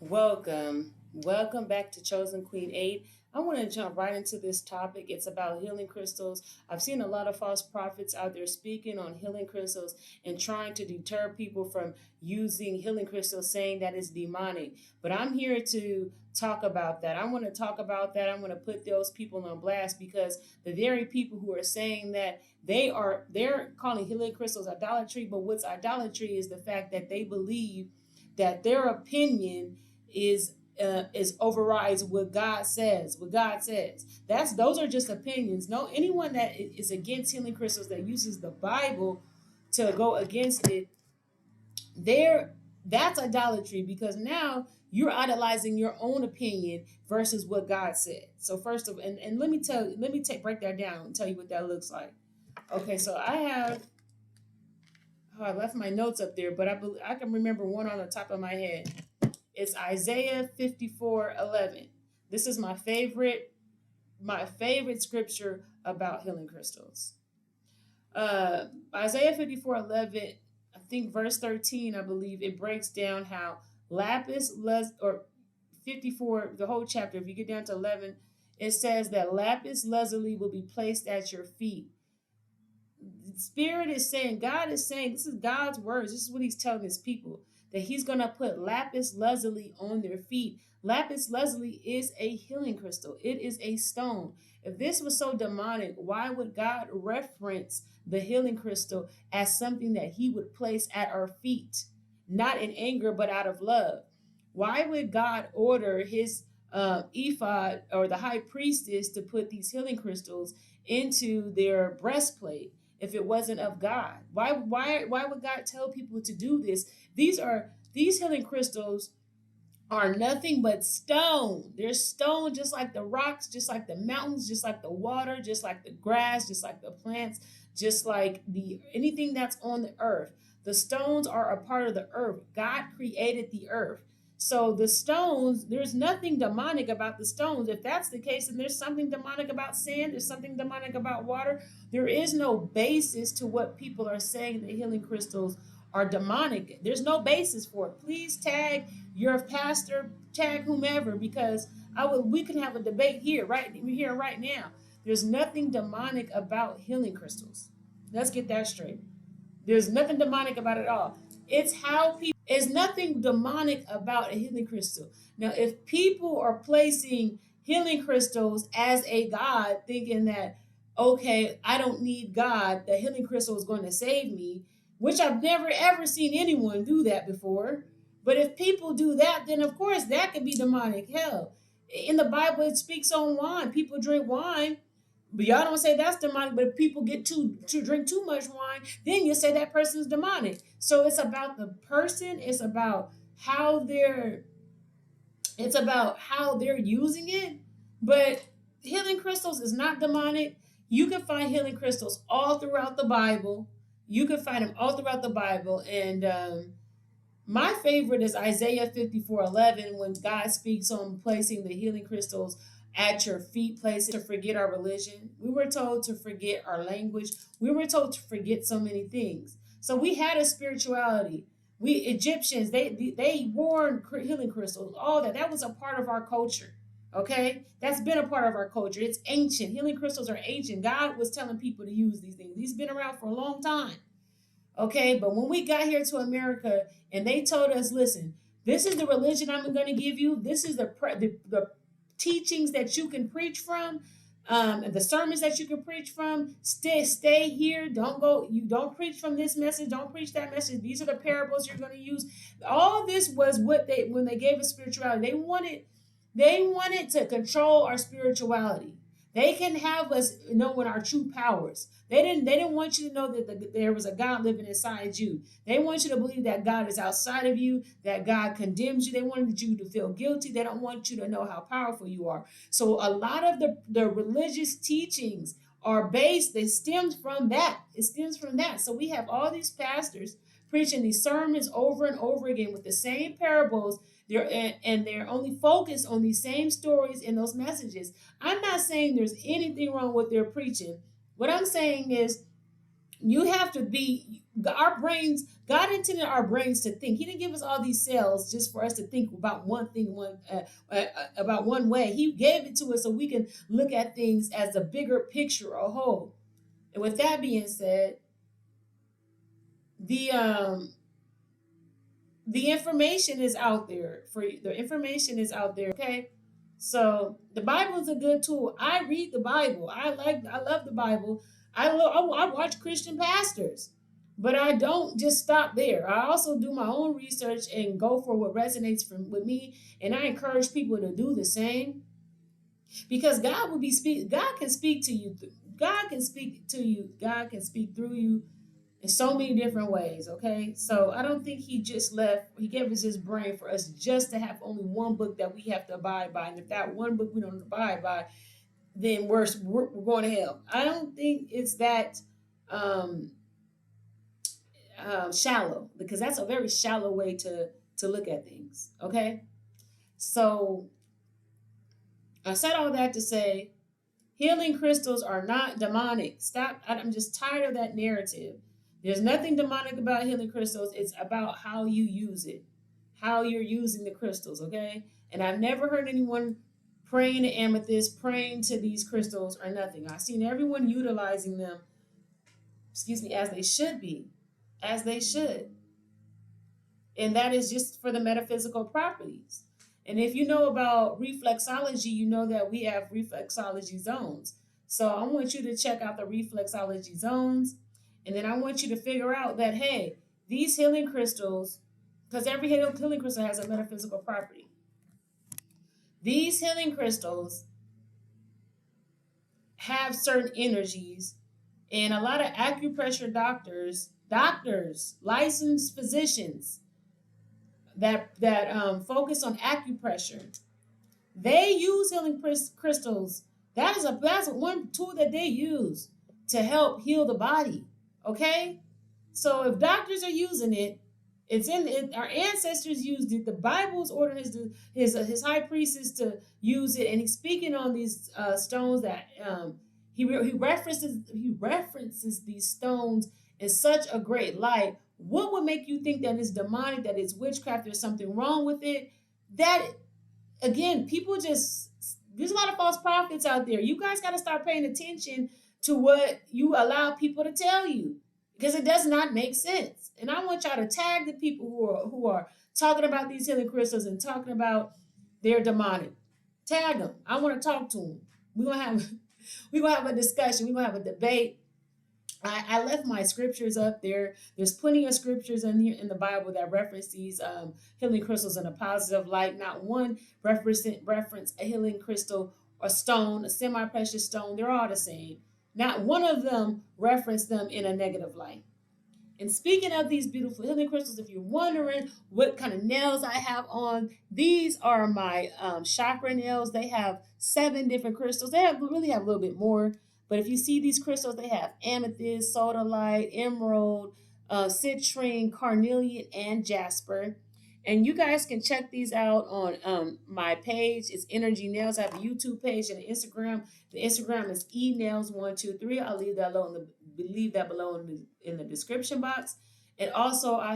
Welcome back to Chosen Queen 8. I want to jump right into this topic. It's about healing crystals. I've seen a lot of false prophets out there speaking on healing crystals and trying to deter people from using healing crystals, saying that it's demonic. But I'm here to talk about that. I want to talk about that. I'm going to put those people on blast because the very people who are saying that they're calling healing crystals idolatry, but what's idolatry is the fact that they believe that their opinion is overrides what God says. What God says. Those are just opinions. No, anyone that is against healing crystals that uses the Bible to go against it, there that's idolatry because now you're idolizing your own opinion versus what God said. So first of and let me take break that down and tell you what that looks like. Okay, so I left my notes up there, but I can remember one on the top of my head. It's Isaiah 54:11. This is my favorite scripture about healing crystals. Isaiah 54:11, I think verse 13, I believe it breaks down how or 54, the whole chapter, if you get down to 11, it says that lapis lazuli will be placed at your feet. Spirit is saying, God is saying, this is God's words. This is what he's telling his people, that he's going to put lapis lazuli on their feet. Lapis lazuli is a healing crystal. It is a stone. If this was so demonic, why would God reference the healing crystal as something that he would place at our feet? Not in anger, but out of love. Why would God order his ephod or the high priestess to put these healing crystals into their breastplate if it wasn't of God? Why would God tell people to do this? These healing crystals are nothing but stone. They're stone, just like the rocks, just like the mountains, just like the water, just like the grass, just like the plants, just like the anything that's on the earth. The stones are a part of the earth. God created the earth. So the stones, there's nothing demonic about the stones. If that's the case, then there's something demonic about sand, there's something demonic about water. There is no basis to what people are saying the healing crystals are demonic. There's no basis for it. Please tag your pastor, tag whomever, because we can have a debate here right now. There's nothing demonic about healing crystals. Let's get that straight. There's nothing demonic about it at all. It's how people. There's nothing demonic about a healing crystal. Now, if people are placing healing crystals as a god, thinking that, okay, I don't need God, the healing crystal is going to save me, which I've never ever seen anyone do that before. But if people do that, then of course that could be demonic. Hell, in the Bible, it speaks on wine. People drink wine, but y'all don't say that's demonic. But if people get to drink too much wine, then you say that person's demonic. So it's about the person. How they're it's about how they're using it. But healing crystals is not demonic. You can find healing crystals all throughout the Bible. You can find them all throughout the Bible. And my favorite is Isaiah 54:11, when God speaks on placing the healing crystals at your feet, place to forget our religion. We were told to forget our language. We were told to forget so many things. So we had a spirituality. We Egyptians, they wore healing crystals, all that. That was a part of our culture. Okay? That's been a part of our culture. It's ancient. Healing crystals are ancient. God was telling people to use these things. These been around for a long time. Okay, but when we got here to America and they told us, listen, this is the religion I'm going to give you. This is the teachings that you can preach from, the sermons that you can preach from. Stay here. Don't go. You don't preach from this message. Don't preach that message. These are the parables you're going to use. All this was what when they gave us spirituality. They wanted to control our spirituality. They can have us knowing our true powers. They didn't want you to know that there was a God living inside you. They want you to believe that God is outside of you, that God condemns you. They wanted you to feel guilty. They don't want you to know how powerful you are. So a lot of the religious teachings are based, it stems from that. It stems from that. So we have all these pastors preaching these sermons over and over again with the same parables. They're only focused on these same stories and those messages. I'm not saying there's anything wrong with their preaching. What I'm saying is You have to be our brains. God intended our brains to think. He didn't give us all these cells just for us to think about one thing, about one way. He gave it to us so we can look at things as a bigger picture, a whole. And with that being said, the um the information is out there for you. The information is out there, okay? So the Bible is a good tool. I read the Bible. I love the Bible. I watch Christian pastors. But I don't just stop there. I also do my own research and go for what resonates with me, and I encourage people to do the same because God can speak to you. God can speak to you. God can speak through you in so many different ways, okay? So I don't think he gave us his brain for us just to have only one book that we have to abide by. And if that one book we don't abide by, then we're going to hell. I don't think it's that um, shallow, because that's a very shallow way to look at things, okay? So I said all that to say healing crystals are not demonic. Stop. I'm just tired of that narrative. There's nothing demonic about healing crystals. It's about how you use it, how you're using the crystals, okay? And I've never heard anyone praying to amethyst, praying to these crystals or nothing. I've seen everyone utilizing them, excuse me, as they should be, as they should. And that is just for the metaphysical properties. And if you know about reflexology, you know that we have reflexology zones. So I want you to check out the reflexology zones. And then I want you to figure out that, hey, these healing crystals, because every healing crystal has a metaphysical property. These healing crystals have certain energies, and a lot of acupressure doctors, licensed physicians that focus on acupressure, they use healing crystals. That's one tool that they use to help heal the body. Okay, so if doctors are using it, it's in it. Our ancestors used it. The Bible's ordered his high priests to use it, and he's speaking on these stones that he references these stones in such a great light. What would make you think that it's demonic, that it's witchcraft, there's something wrong with it? That again, people just there's a lot of false prophets out there. You guys got to start paying attention to what you allow people to tell you because it does not make sense. And I want y'all to tag the people who are talking about these healing crystals and talking about they're demonic. Tag them. I want to talk to them. We're gonna have we're gonna have a discussion. We're gonna have a debate. I left my scriptures up there. There's plenty of scriptures in here in the Bible that reference these healing crystals in a positive light. Not one reference a healing crystal or stone, a semi-precious stone. They're all the same. Not one of them reference them in a negative light. And speaking of these beautiful healing crystals, if you're wondering what kind of nails I have on, these are my chakra nails. They have 7 different crystals. Really have a little bit more. But if you see these crystals, they have amethyst, sodalite, emerald, citrine, carnelian, and jasper. And you guys can check these out on my page. It's Energy Nails. I have a YouTube page and an Instagram. The Instagram is enails123. I'll leave that below in the description box. And also I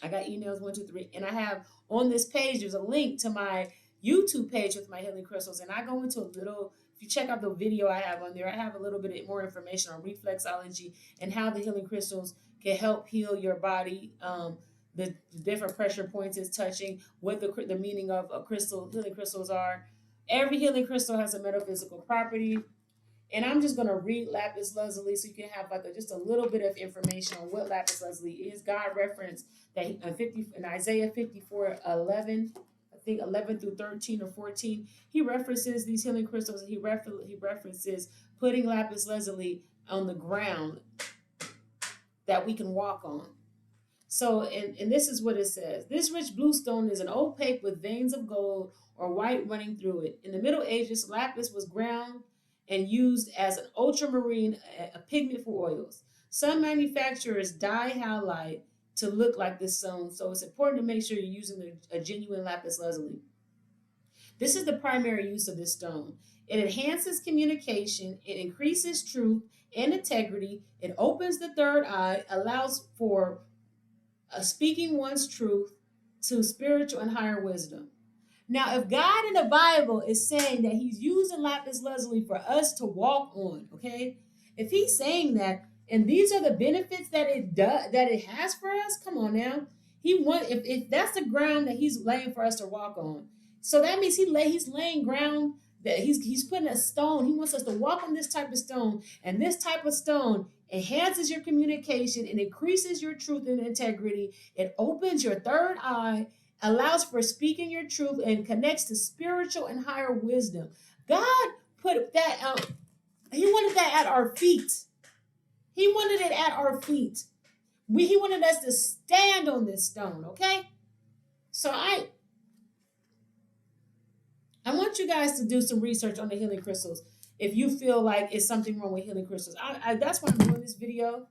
got enails123, and I have on this page there's a link to my YouTube page with my healing crystals, and I go into a little. If you check out the video I have on there, I have a little bit more information on reflexology and how the healing crystals can help heal your body. The different pressure points it's touching, what the meaning of a healing crystals are. Every healing crystal has a metaphysical property. And I'm just going to read lapis lazuli so you can have just a little bit of information on what lapis lazuli is. God referenced that in Isaiah 54:11, I think 11 through 13 or 14, he references these healing crystals, and he references putting lapis lazuli on the ground that we can walk on. So, and this is what it says. This rich blue stone is an opaque with veins of gold or white running through it. In the Middle Ages, lapis was ground and used as an ultramarine, a pigment for oils. Some manufacturers dye halide to look like this stone, so it's important to make sure you're using a genuine lapis lazuli. This is the primary use of this stone. It enhances communication, it increases truth, and integrity. It opens the third eye, allows for speaking one's truth to spiritual and higher wisdom. Now, if God in the Bible is saying that he's using lapis lazuli for us to walk on, okay? If he's saying that, and these are the benefits that it does, that it has for us, come on now. If that's the ground that he's laying for us to walk on. So that means he's laying ground that he's putting a stone. He wants us to walk on this type of stone, and this type of stone enhances your communication and increases your truth and integrity. It opens your third eye, allows for speaking your truth, and connects to spiritual and higher wisdom. God put that out. He wanted that at our feet. He wanted it at our feet. He wanted us to stand on this stone, okay? So I want you guys to do some research on the healing crystals. If you feel like it's something wrong with healing crystals, that's why I'm doing this video.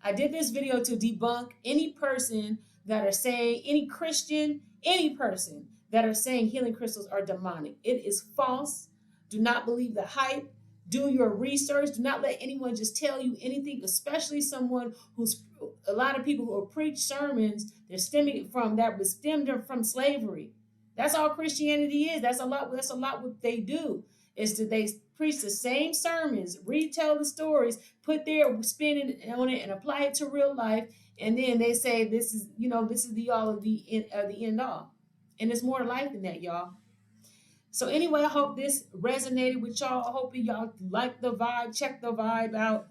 I did this video to debunk any person that are saying, any Christian, any person that are saying healing crystals are demonic. It is false. Do not believe the hype. Do your research. Do not let anyone just tell you anything, especially someone who's, a lot of people who preach sermons, they're stemming from, that was stemmed from slavery. That's all Christianity is. That's a lot what they do, is that they preach the same sermons, retell the stories, put their spin on it and apply it to real life, and then they say this is the all of the end all. And it's more to life than that, y'all. So anyway, I hope this resonated with y'all. I hope y'all like the vibe, check the vibe out,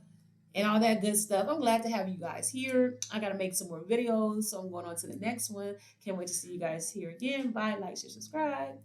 and all that good stuff. I'm glad to have you guys here. I got to make some more videos, so I'm going on to the next one. Can't wait to see you guys here again. Bye, like, share, subscribe.